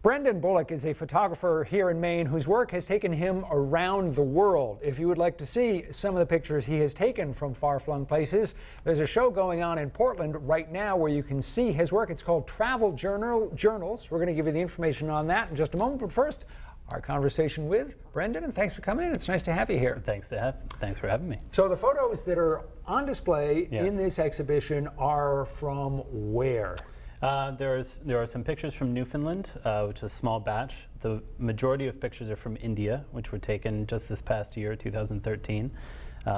Brendan Bullock is a photographer here in Maine whose work has taken him around the world. If you would like to see some of the pictures he has taken from far-flung places, there's a show going on in Portland right now where you can see his work. It's called Travel Journals. We're going to give you the information on that in just a moment, but first, our conversation with Brendan, and thanks for coming in. It's nice to have you here. Thanks for having me. So the photos that are on display in this exhibition are from where? There are some pictures from Newfoundland, which is a small batch. The majority of pictures are from India, which were taken just this past year, 2013.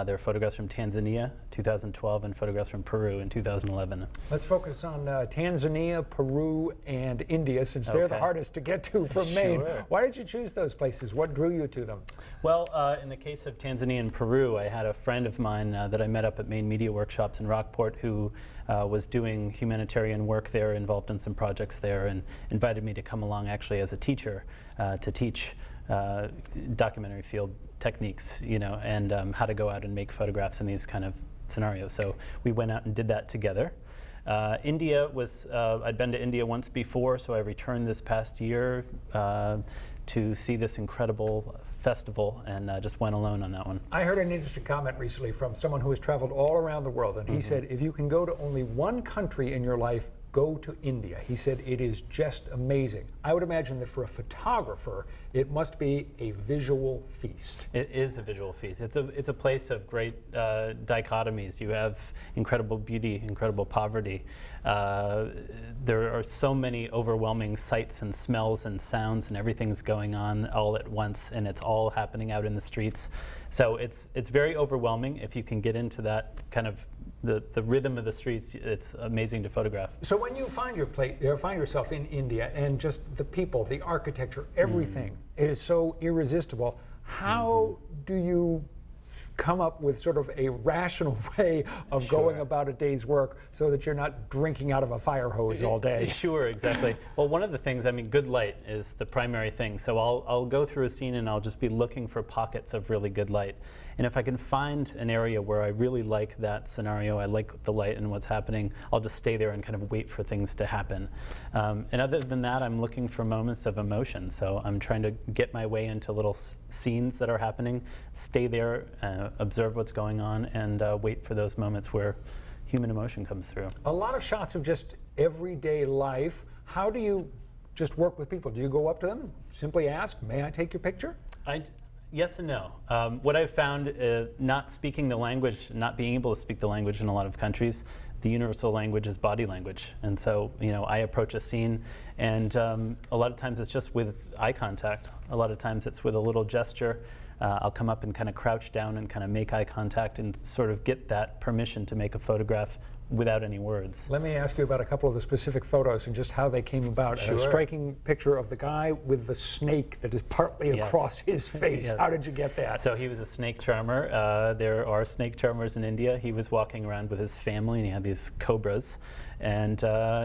There are photographs from Tanzania, 2012, and photographs from Peru in 2011. Let's focus on Tanzania, Peru, and India, since they're the hardest to get to from Maine. Why did you choose those places? What drew you to them? Well, in the case of Tanzania and Peru, I had a friend of mine that I met up at Maine Media Workshops in Rockport who was doing humanitarian work there, involved in some projects there, and invited me to come along actually as a teacher to teach documentary field techniques, and how to go out and make photographs in these kind of scenarios. So we went out and did that together. India was, I'd been to India once before, so I returned this past year to see this incredible festival, and just went alone on that one. I heard an interesting comment recently from someone who has traveled all around the world, and he said, if you can go to only one country in your life, go to India. He said it is just amazing. I would imagine that for a photographer, it must be a visual feast. It is a visual feast. It's a place of great dichotomies. You have incredible beauty, incredible poverty. There are so many overwhelming sights and smells and sounds, and everything's going on all at once, and it's all happening out in the streets. So it's very overwhelming. If you can get into that kind of the rhythm of the streets, it's amazing to photograph. So when you find yourself in India, and just the people, the architecture, everything is so irresistible, how do you come up with sort of a rational way of going about a day's work so that you're not drinking out of a fire hose all day? Sure, exactly. Well, one of the things, good light is the primary thing. So I'll go through a scene and I'll just be looking for pockets of really good light. And if I can find an area where I really like that scenario, I like the light and what's happening, I'll just stay there and kind of wait for things to happen. And other than that, I'm looking for moments of emotion. So I'm trying to get my way into little scenes that are happening, stay there, observe what's going on, and wait for those moments where human emotion comes through. A lot of shots of just everyday life. How do you just work with people? Do you go up to them, simply ask, may I take your picture? Yes and no. What I've found, not speaking the language, not being able to speak the language in a lot of countries, the universal language is body language. And so, I approach a scene, and a lot of times it's just with eye contact. A lot of times it's with a little gesture. I'll come up and kind of crouch down and kind of make eye contact and sort of get that permission to make a photograph without any words. Let me ask you about a couple of the specific photos and just how they came about. Sure. A striking picture of the guy with the snake that is partly across his face. How did you get that? So he was a snake charmer. There are snake charmers in India. He was walking around with his family, and he had these cobras. And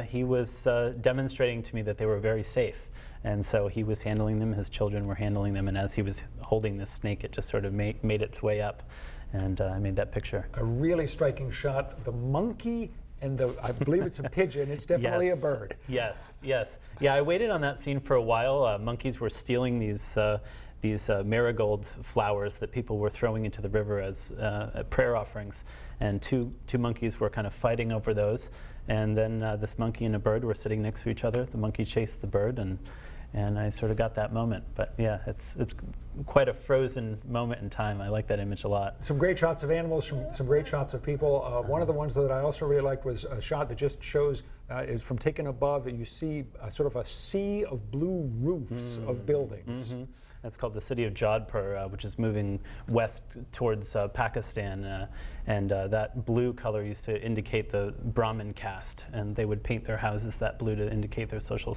he was demonstrating to me that they were very safe. And so he was handling them, his children were handling them, and as he was holding this snake, it just sort of made its way up. And I made that picture. A really striking shot. The monkey and I believe it's a pigeon. It's definitely a bird. Yes. Yeah, I waited on that scene for a while. Monkeys were stealing these marigold flowers that people were throwing into the river as prayer offerings. And two monkeys were kind of fighting over those. And then this monkey and a bird were sitting next to each other. The monkey chased the bird, and I sort of got that moment. But yeah, it's quite a frozen moment in time. I like that image a lot. Some great shots of animals, some great shots of people. One of the ones that I also really liked was a shot that just shows, is from taken above, and you see sort of a sea of blue roofs of buildings. That's called the city of Jodhpur, which is moving west towards Pakistan, and that blue color used to indicate the Brahmin caste, and they would paint their houses that blue to indicate their social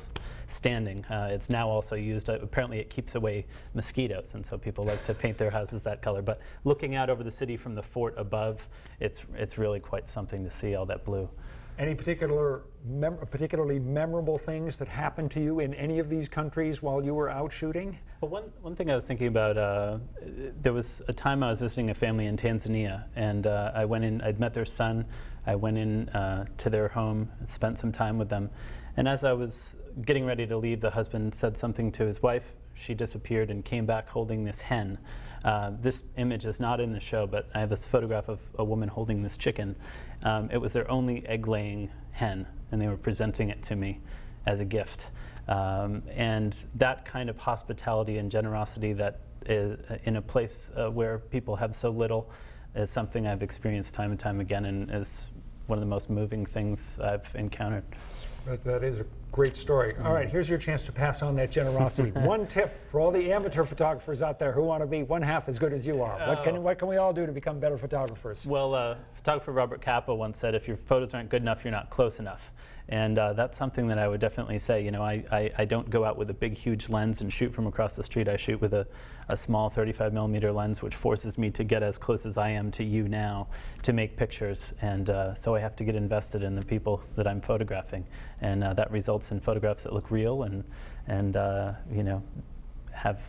standing. It's now also used, apparently it keeps away mosquitoes, and so people like to paint their houses that color. But looking out over the city from the fort above, it's really quite something to see all that blue. Any particularly memorable things that happened to you in any of these countries while you were out shooting? Well, one thing I was thinking about, there was a time I was visiting a family in Tanzania, and I went in, I'd met their son, I went in to their home, spent some time with them, and as I was getting ready to leave, the husband said something to his wife. She disappeared and came back holding this hen. This image is not in the show, but I have this photograph of a woman holding this chicken. It was their only egg-laying hen, and they were presenting it to me as a gift. And that kind of hospitality and generosity that is in a place where people have so little is something I've experienced time and time again, and is one of the most moving things I've encountered. That is a great story. All right, here's your chance to pass on that generosity. One tip for all the amateur photographers out there who want to be one half as good as you are. What can we all do to become better photographers? Well, photographer Robert Caldwell once said, if your photos aren't good enough, you're not close enough. And that's something that I would definitely say. You know, I don't go out with a big, huge lens and shoot from across the street. I shoot with a small 35mm lens, which forces me to get as close as I am to you now to make pictures. And so I have to get invested in the people that I'm photographing. And that results in photographs that look real and you know, have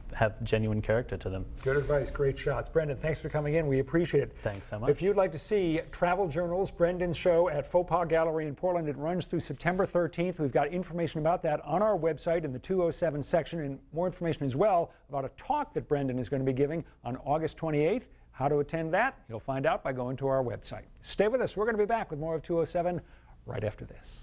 genuine character to them. Good advice, great shots. Brendan, thanks for coming in. We appreciate it. Thanks so much. If you'd like to see Travel Journals, Brendan's show at Pho Pa Gallery in Portland, it runs through September 13th. We've got information about that on our website in the 207 section, and more information as well about a talk that Brendan is going to be giving on August 28th. How to attend that, you'll find out by going to our website. Stay with us. We're going to be back with more of 207 right after this.